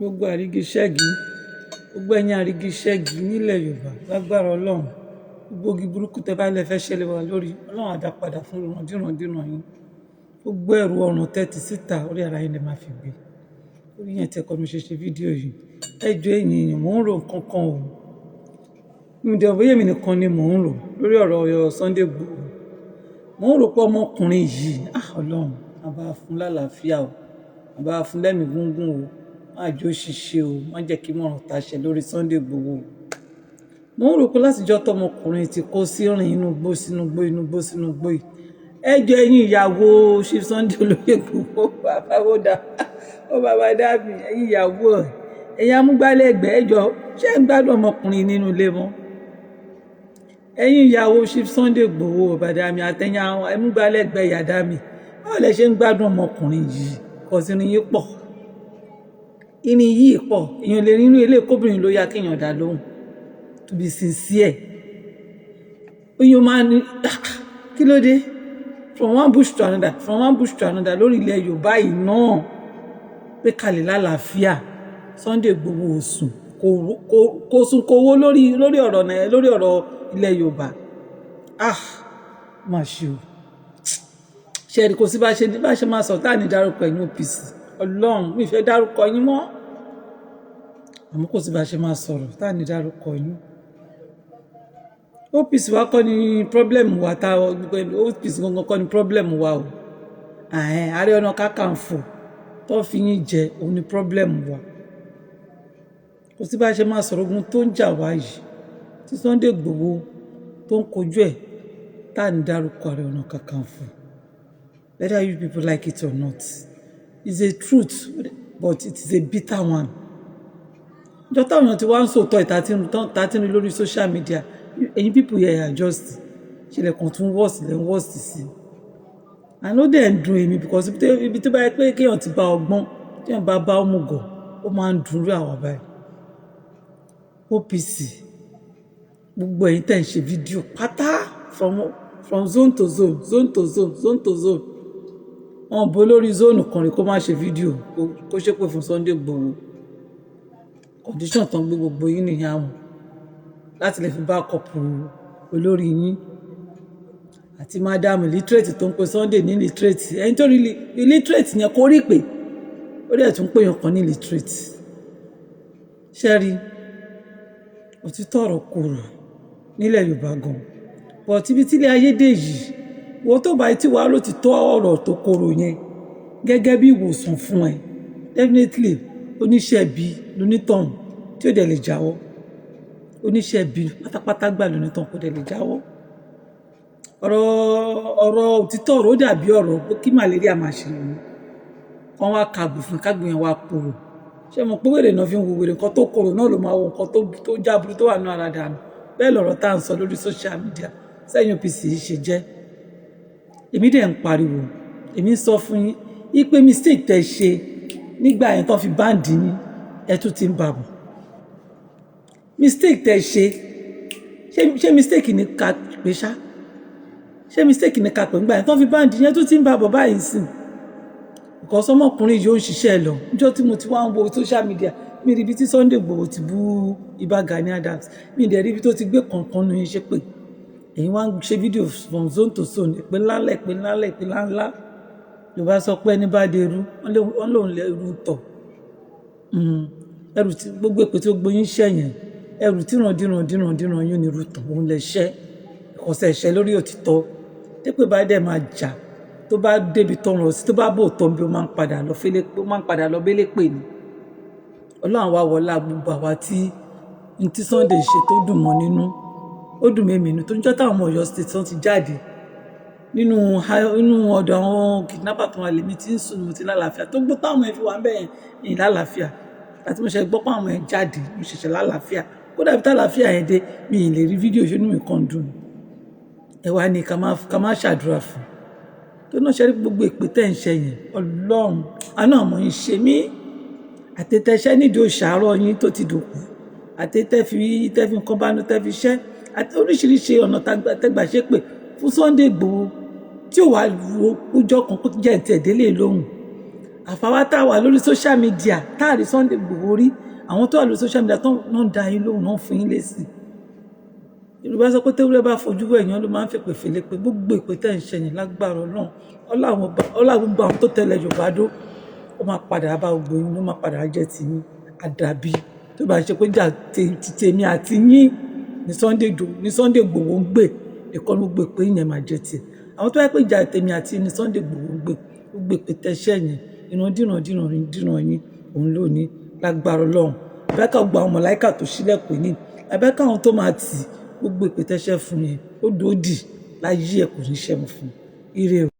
gbogbo àrígiṣẹ́gi gbogbo ẹ̀yin àrígiṣẹ́gi nílẹ̀ Yorùbá lágbára Ọlọ́run gbogbo ogi burúkú tẹ́ bá lè fẹ́ ṣẹlẹ̀ wá lórí Ọlọ́run á dá padà fún ìrandíran yín gbogbo ẹrù ọ̀ràn tẹ́tí síta orí ara yín lè máa fi gbé orí yẹn tẹ́kọ̀ mi ṣe fídíò yìí ẹjọ́ ẹ̀yin èèyàn mò ń rò nǹkan kan o mi dẹ̀ bóyá èmi nìkan ni mò ń rò lórí ọ̀rọ̀ Sunday Igboho mò ń rò pé ọmọkùnrin yìí Ọlọ́run á bá fún lálàáfíà o á bá fún lẹ́mìí gúngún o má jẹ́ ó ṣiṣẹ́ o má jẹ́ kí mọ̀ràn tàṣẹ lórí Sunday Igboho mo ń rò pé látijọ́ tọmọkùnrin ti kó sí rìn inú gbó sínú gbó yìí ẹjọ́ ẹ̀yin ìyàwó Chief Sunday olóyè Igboho bàbá dàbí ẹ̀yin ìyàwó ẹ̀yin amúgbálẹ́gbẹ̀ẹ́ ẹjọ́ ṣé ń gbádùn ọmọkùnrin nínú ilé mọ́ ẹ̀yin ìyàwó Chief Sunday Igboho bàbá dàbí àtẹ̀yìn àwọn amúgbálẹ́gbẹ̀ẹ́ ìyá dàbí báwo lẹ ṣe ń gbádùn ọmọkùnrin yìí kọ̀sìnrin yìí pọ̀ ìrìn yìí pọ̀ èèyàn lè nínú ilé kóbìnrin ló yá kéèyàn dá lóhùn to be sincere èèyàn máa ní kí ló dé from one bush to another lórí ilẹ̀ Yorùbá yìí náà pé kalẹ̀ lálàáfíà Sunday Igboho ò sùn kò sùn kò wó lórí ọ̀rọ̀ náà lórí ọ̀rọ̀ ilẹ̀ Yorùbá má ṣe o ṣe kò sí bá ṣe máa sọ táà ní dárúkọ ẹ̀yìn OPC Ọlọ́run mi fẹ́ dárúkọ yín mọ́ àmọ́ kò sí bá ṣe máa sọ̀rọ̀ táà ní dárúkọ yín OPC wa kọ́ ni problem wa OPC gangan kọ́ ni problem wa o Ààrẹ Ọ̀nà Kakanfò tó fi yín jẹ òun ni problem wa kò sí bá ṣe máa sọ̀rọ̀ ogun tó ń jà wá yìí tí Sunday Igboho tó ń kojú ẹ̀ táà ní dárúkọ Ààrẹ Ọ̀nà Kakanfò whether you people like it or not. It's a truth, but it is a bitter one. Ìjọ táwọn èèyàn ti wá ń sòótọ́ ìtàtínú lórí social media, ẹ̀yin people here are just ṣẹlẹ̀ kan tún worst sí. Àná dẹ̀ ń dùn èmi because ibi tó bá yẹ pé kéèyàn ti bá ọgbọ́n téèyàn bá òmùgọ̀ ó máa ń dùn rí àwọn báyìí. OPC gbogbo ẹ̀yin tẹ̀ ń ṣe fídíò pátá from zone to zone. Wọ́n bó lórí zónù kan rí kó má ṣe fídíò kó ṣépè fún Sunday Igboho condition tán gbé gbogbo yín nìyẹn àwọn láti lè fi bá kọpù olórí yín àti madam illiterate tó ń pe Sunday ní illiterate ẹni tó rí illiterate yẹn kó rí pé ó dẹ̀ tún pèèyàn kan ní illiterate ṣẹ́rí òtítọ́ ọ̀rọ̀ kòrò nílẹ̀ Yorùbá gan bọ̀ tíbi tílé ayé dé yìí wo tó bá tí wàá ló ti tọ́ ọ̀rọ̀ tó korò yẹn gẹ́gẹ́ bí ìwòsàn fún ẹ definitely oníṣẹ́ bí lónítọ̀hún tí ó dẹ̀ lè jáwọ́ oníṣẹ́ bí pátápátá gbà lónítọ̀hún kó dẹ̀ lè jáwọ́ ọ̀rọ̀ òtítọ́ ọ̀rọ̀ ó dàbí ọ̀rọ̀ kí malaria máa ṣe lòun kan wá kàgbù fún kágbù yẹn wá korò ṣé mo pé wèrè náà fi ń wo wèrè nǹkan tó korò náà ló máa wo nǹkan tó jábúrú tó wà ní ara dànù bẹ́ẹ̀ lọ̀rọ̀ tá à ń sọ lórí social media sẹ́yìn OPC yìí ṣe jẹ́ èmi dẹ̀ ń pariwo èmi ń sọ fún yín ipe mistake tẹ́ ṣe nígbà yẹn tó fi báǹdì yín ẹ tún ti ń bàbọ̀ mistake tẹ́ ṣe mistake ní ká pé ṣá ṣé mistake ní ká pé nígbà yẹn tó fi báǹdì yẹn tún ti ń bàbọ̀ báyìí sìn because ọmọkùnrin yìí ó ń ṣiṣẹ́ lọ níjọ́ tí mo ti wá ń wo social media mi rí ibi tí Sunday Igboho ti bú Ìbà Gani Adams mi dẹ̀ rí ibi tó ti gbé kankan nu yín ṣe pé èyí wá ń ṣe fídíò from zone to zone ìpè ńlá Yorùbá sọ pé ẹni bá dé irú wọ́n lòun lè irú tọ̀ ẹrù tí gbogbo èpè tí ó gbóyún ṣẹ́ yẹn ẹrù tí ràn yín ní irú tọ̀ òun lè ṣẹ́ ọ̀sẹ̀ ẹ̀ṣẹ́ lórí òtítọ́ tépè bá dẹ̀ máa jà tó bá débi tọrọ sí tó bá bò tọ́ bí ó máa ń padà lọ bẹ́lẹ̀ pè ní Ọlọ́run wá wọlá gbogbo àwa tí Sunday ṣe tó dùn mọ́ nínú ó dùn mí mìínú tó ń jọ́ táwọn ọmọ Ọ̀yọ́ state tán ti jáde nínú ọ̀dọ̀ àwọn kidnapper tó wà lèmi tí ń sùn mo ti lálàáfíà tó gbọ́ táwọn ẹ̀ fi wà ń bẹ̀yẹn ní lálàáfíà àti mo ṣe gbọ́ pé àwọn ẹ̀ jáde mo ṣẹ̀ṣẹ̀ lálàáfíà kódà bí tálàáfíà yẹn dé mi ì lè rí fídíò ṣé inú mi kàn dùn ẹ wá ní ká má ṣàdúrà fún tó náà ṣe rí gbogbo èpè tẹ́ ń ṣe yẹn Ọlọ́run àánú àmọ́ yín ṣe mí àtẹ̀tẹ̀ṣẹ́ nídìí òṣàárọ̀ yín tó ti dòkú àtẹ̀tẹ̀ fi nǹkan bánú tẹ́ fi ṣẹ́ àti oríṣiríṣi ọ̀nà tẹ́gbà ṣe pé fún Sunday Igboho tí ò wá wo ọjọ́ kan kó jẹ́ ìtẹ̀ délé lóhùn àfàwá tá a wà lórí social media táàrí Sunday Igboho rí àwọn tó wà lórí social media tó náà da yín lóhùn náà fún yín lésì. Yorùbá sọ pé tewúrẹ́ bá fojú wẹ̀ yẹn ló máa ń fèpè fèlè pé gbogbo èpè tẹ̀ ń ṣe yẹn lágbára Ọlọ́run ọlá gbogbo àwọn tó tẹ̀lé Yorùbá dó ó máa padà bá gbogbo yín ló máa padà jẹ́ ti yín àdàbí tó bá ṣe pé jà tèmi àti yín ní Sunday Igboho ń gbè ẹ̀kọ́ ló gbé pé yẹn máa jẹ́ tiẹ̀ àwọn tó wáyé pé jà tèmi àti ní Sunday Igboho ń gbè gbogbo èpè tẹ̀ṣẹ̀ yẹn ìran yín òun ló ní lágbára Ọlọ́run abẹ́ká gba àwọn mọ̀láìkà tó ṣílẹ̀kùn ní abẹ́ká àwọn tó máa tì gbogbo èpè tẹ̀ṣẹ̀ fún yẹn ó dòdì láyé ẹ̀ kò ní ṣẹ́mu fún ire o.